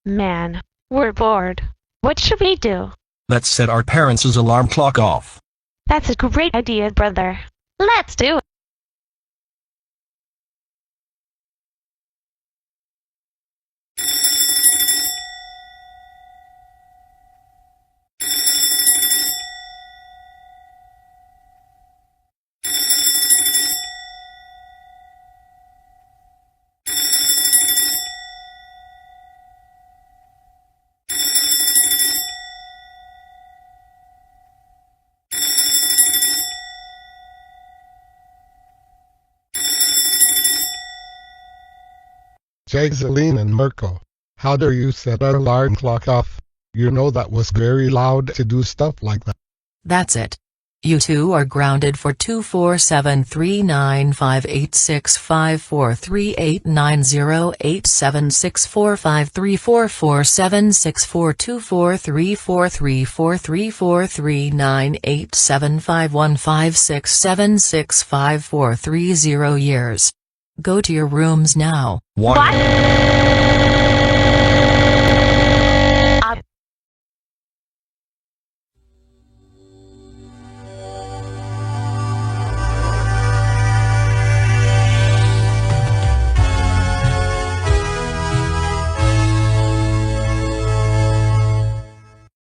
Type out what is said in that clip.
Man, we're bored. What should we do? Let's set our parents' alarm clock off. That's a great idea, brother. Let's do it. Jazleen and Mirco, how do you set our alarm clock off? You know that was very loud to do stuff like that. That's it. You two are grounded for 24739586434343987515674243439875156765430 years. Go to your rooms now. What?